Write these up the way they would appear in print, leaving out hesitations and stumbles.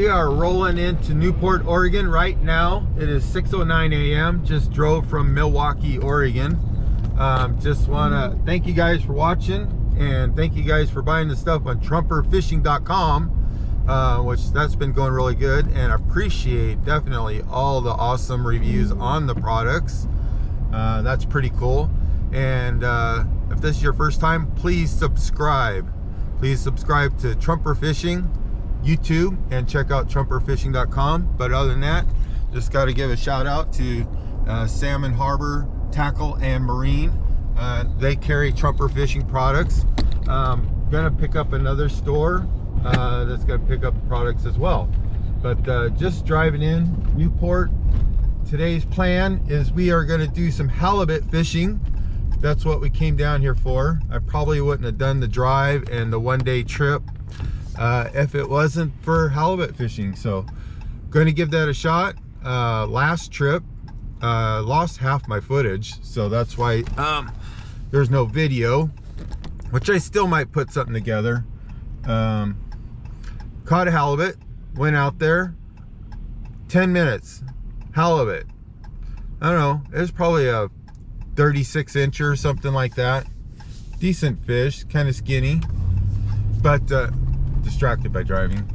are rolling into Newport, Oregon right now. It is 6:09 a.m. Just drove from Milwaukee, Oregon. Just want to thank you guys for watching, and thank you guys for buying the stuff on trumperfishing.com, which that's been going really good, and appreciate definitely all the awesome reviews on the products. That's pretty cool. And if this is your first time, please subscribe. Please subscribe to Trumper Fishing YouTube and check out trumperfishing.com. But other than that, just got to give a shout out to Salmon Harbor Tackle and Marine. They carry Trumper Fishing products. Gonna pick up another store that's gonna pick up products as well. But just driving in Newport. Today's plan is we are going to do some halibut fishing. That's what we came down here for. I probably wouldn't have done the drive and the one-day trip if it wasn't for halibut fishing. So going to give that a shot. Last trip lost half my footage, so that's why there's no video, which I still might put something together. Caught a halibut, went out there, 10 minutes, halibut. I don't know, it was probably a 36 incher or something like that. Decent fish, kind of skinny, but distracted by driving.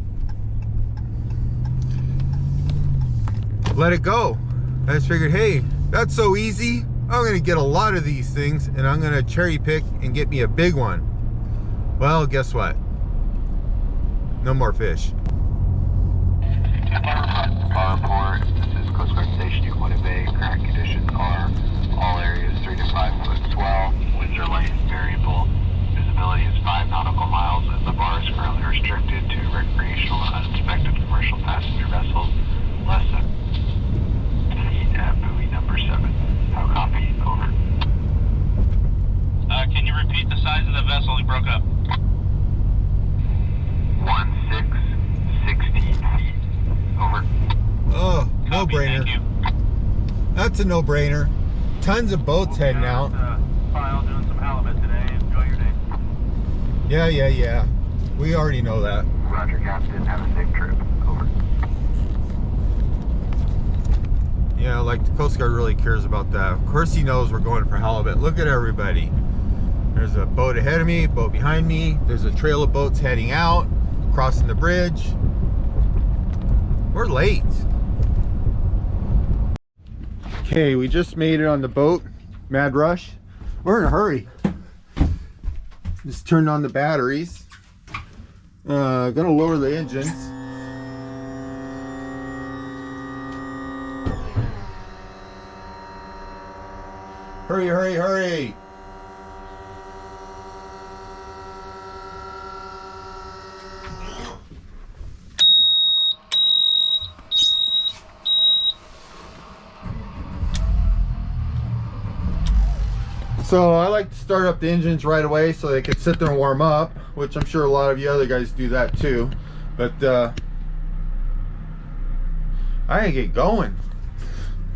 Let it go. I just figured, hey, that's so easy. I'm gonna get a lot of these things and I'm gonna cherry pick and get me a big one. Well, guess what? No more fish. Powerport, this is Coast Guard Station, Uinta Bay. Current conditions are all areas 3 to 5 foot swell. Winds are light and variable. Visibility is 5 nautical miles, and the bar is currently restricted to recreational and uninspected commercial passenger vessels less than feet at buoy number 7. How copy? Over. Can you repeat the size of the vessel? You broke up. 16 feet. Over. Oh, no-brainer. Thank you. That's a no-brainer. Tons of boats heading out. File doing some halibut today. Enjoy your day. Yeah. We already know that. Roger, Captain. Have a safe trip. Over. Yeah, like the Coast Guard really cares about that. Of course he knows we're going for halibut. Look at everybody. There's a boat ahead of me, boat behind me. There's a trail of boats heading out, crossing the bridge. We're late. Okay, we just made it on the boat. Mad rush. We're in a hurry. Just turned on the batteries. Gonna lower the engines. Hurry, hurry, hurry. So I like to start up the engines right away so they can sit there and warm up, which I'm sure a lot of you other guys do that too. But I gotta get going.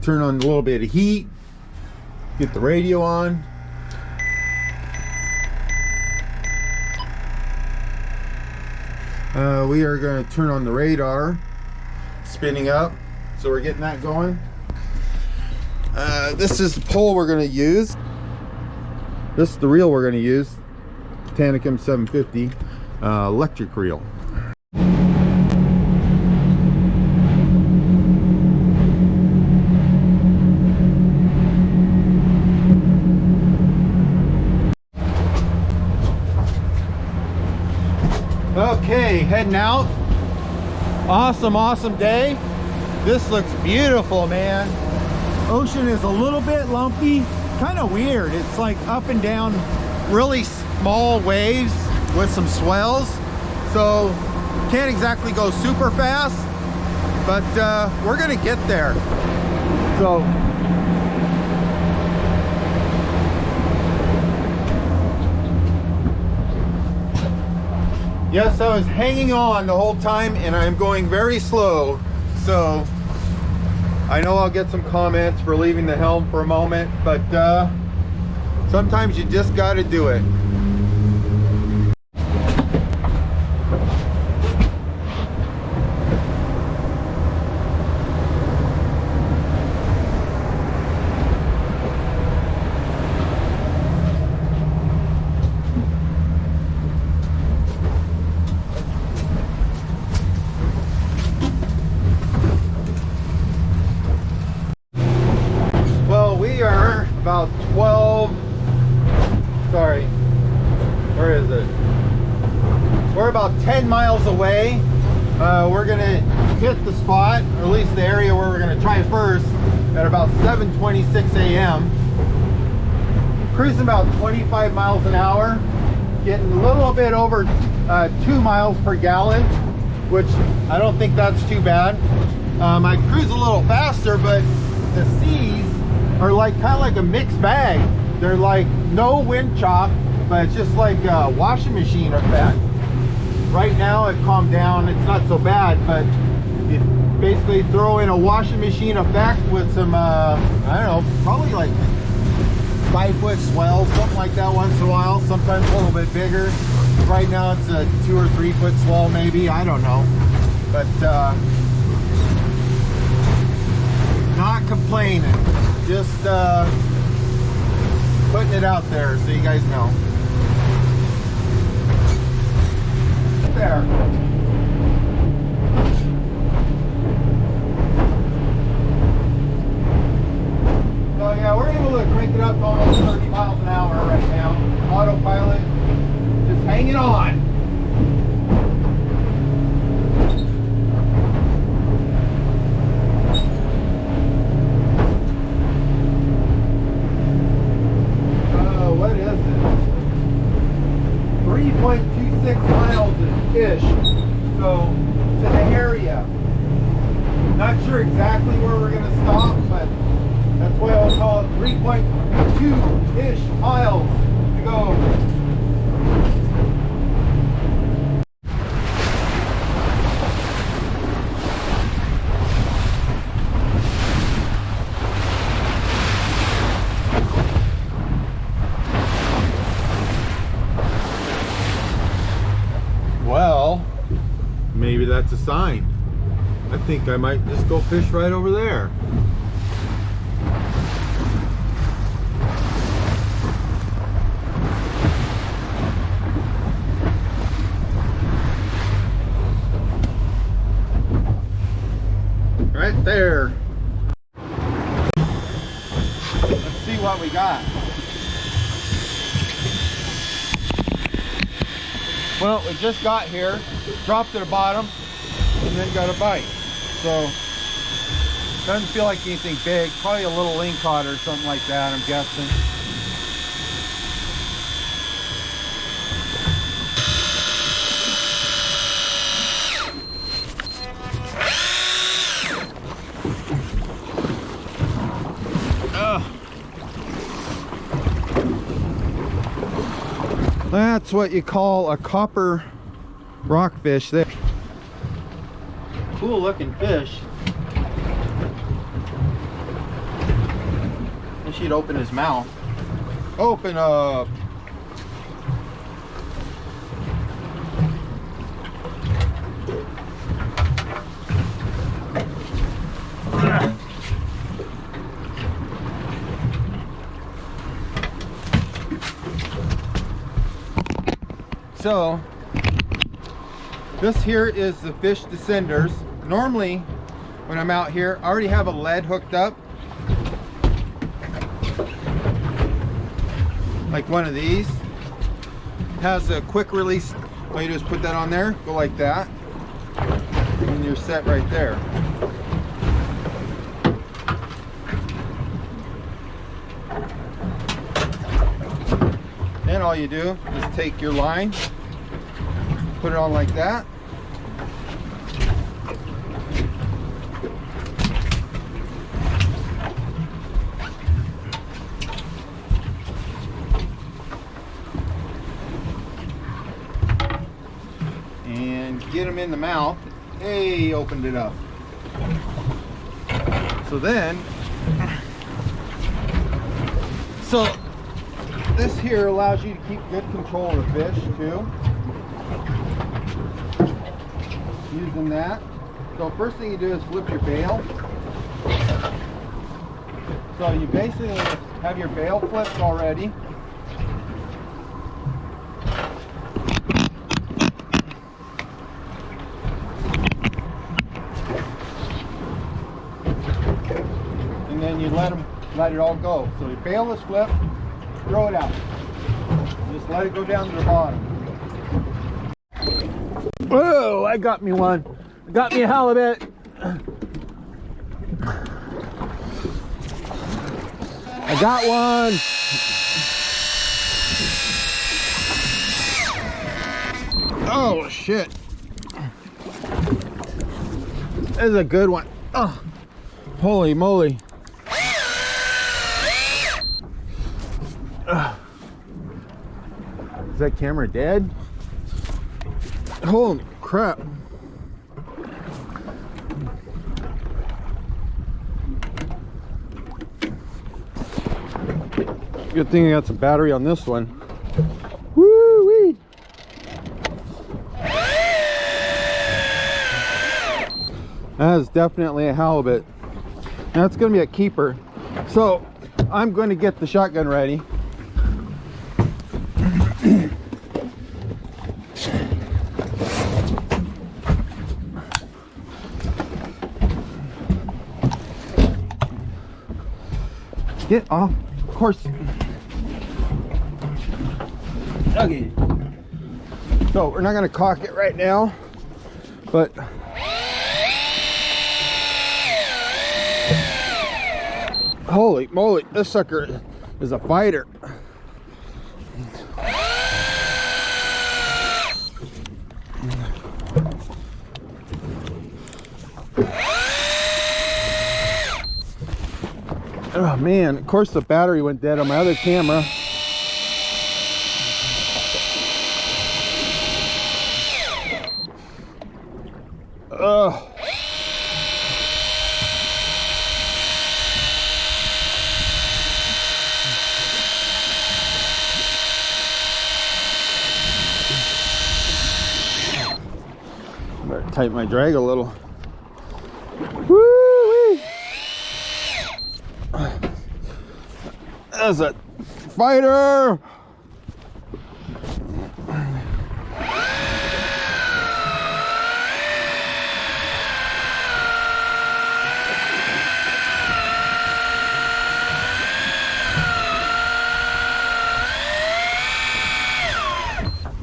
Turn on a little bit of heat, get the radio on. We are going to turn on the radar, spinning up, so we're getting that going. This is the pole we're going to use. This is the reel we're going to use, Tanakim 750 electric reel. Okay, heading out. Awesome day. This looks beautiful, man. Ocean is a little bit lumpy, kind of weird. It's like up and down, really small waves with some swells. So can't exactly go super fast, but we're gonna get there. So yes, I was hanging on the whole time and I'm going very slow. So I know I'll get some comments for leaving the helm for a moment, but sometimes you just got to do it. we're about 10 miles away. We're gonna hit the spot, or at least the area where we're gonna try first, at about 7:26 a.m. Cruising about 25 miles an hour, getting a little bit over 2 miles per gallon, which I don't think that's too bad. I cruise a little faster, but the seas are like kind of like a mixed bag. They're like no wind chop, but it's just like a washing machine effect. Right now it calmed down, it's not so bad, but you basically throw in a washing machine effect with some I don't know, probably like 5-foot swell, something like that once in a while, sometimes a little bit bigger. Right now it's a 2 or 3 foot swell maybe, I don't know, but not complaining, just putting it out there so you guys know. There. So yeah, we're able to crank it up to almost 30 miles an hour right now. Autopilot, just hanging on. What is it? 3.26 miles ish. So to the area. Not sure exactly where we're gonna stop, but that's why I'll call it 3.2-ish miles to go. Well, maybe that's a sign. I think I might just go fish right over there. Right there. Let's see what we got. Well, we just got here, dropped to the bottom, and then got a bite. So, doesn't feel like anything big. Probably a little lingcod or something like that, I'm guessing. That's what you call a copper rockfish there. Cool looking fish. I should open his mouth. Open up. So this here is the fish descenders. Normally when I'm out here, I already have a lead hooked up, like one of these. It has a quick release. All you do is put that on there, go like that, and you're set right there. Then all you do is take your line, put it on like that, and get them in the mouth. Hey, opened it up. So then, this here allows you to keep good control of the fish too. Using that. So first thing you do is flip your bail. So you basically have your bail flipped already. And then you let it all go. So your bail is flipped. Throw it out. Just let it go down to the bottom. Whoa, I got me one. I got me a halibut. I got one. Oh shit. This is a good one. Oh, holy moly. Is that camera dead? Holy crap. Good thing I got some battery on this one. Woo-wee. That is definitely a halibut. That's going to be a keeper. So I'm going to get the shotgun ready. Get off course. Okay. So we're not going to cock it right now, but holy moly, this sucker is a fighter. Oh man, of course the battery went dead on my other camera. Ugh. Better tighten my drag a little. Woo-wee. That's a fighter.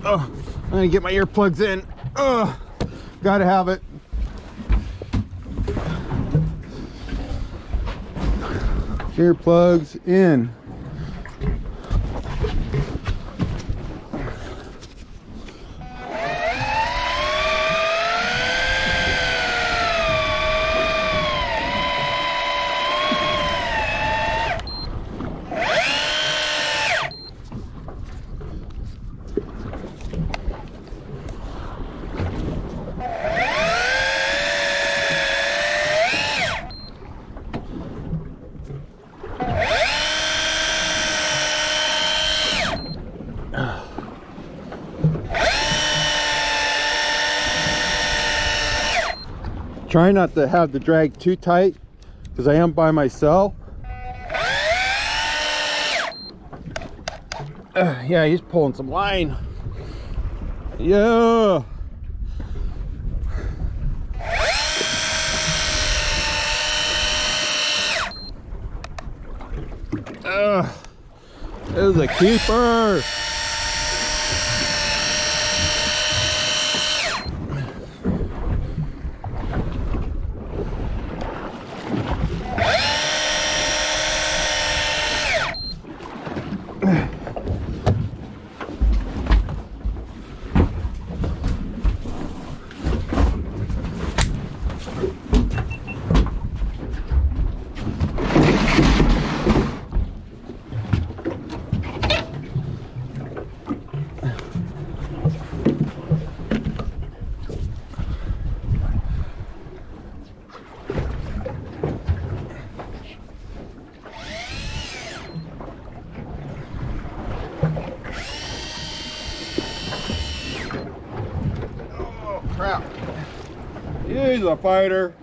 Oh, I'm gonna get my earplugs in. Oh, gotta have it. Earplugs in. Try not to have the drag too tight because I am by myself. Yeah, he's pulling some line. Yeah. This is a keeper. Crap. He's a fighter.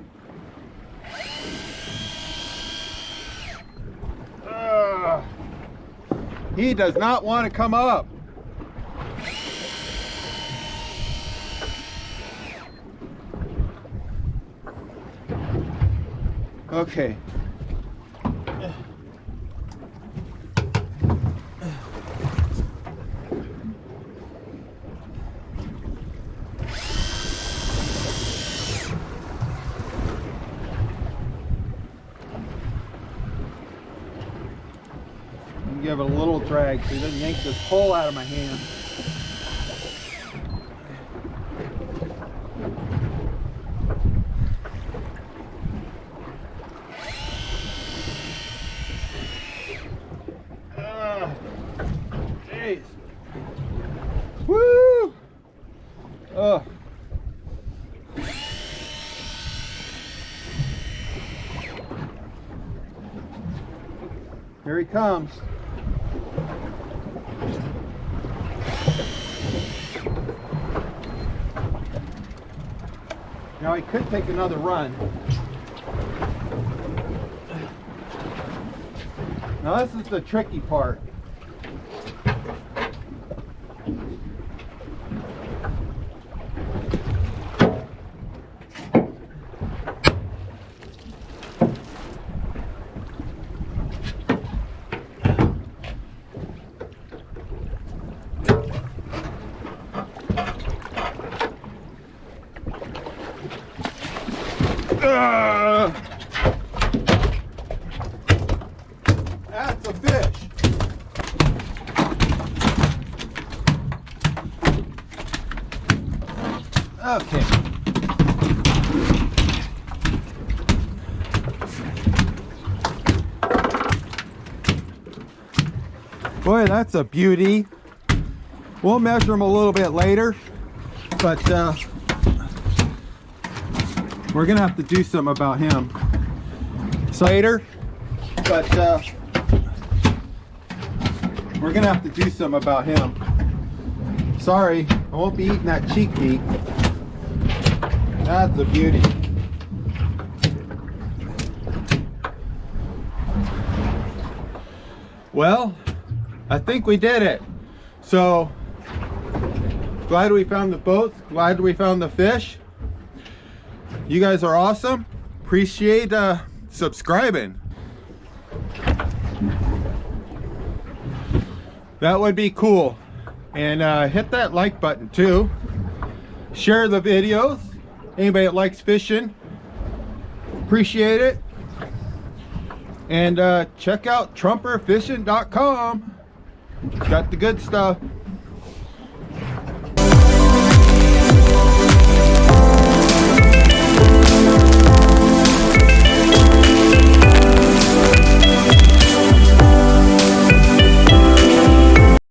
He does not want to come up. Okay. give it a little drag so he doesn't yank this pole out of my hand. Jeez. Woo! Oh. Here he comes. Now he could take another run. Now this is the tricky part. That's a fish. Okay. Boy, that's a beauty. We'll measure him a little bit later, but we're gonna have to do something about him later. But we're gonna have to do something about him. Sorry, I won't be eating that cheek meat. That's a beauty. Well, I think we did it. So glad we found the boats, glad we found the fish. You guys are awesome. Appreciate subscribing. That would be cool. And hit that like button too. Share the videos. Anybody that likes fishing, appreciate it. And check out trumperfishing.com. Got the good stuff.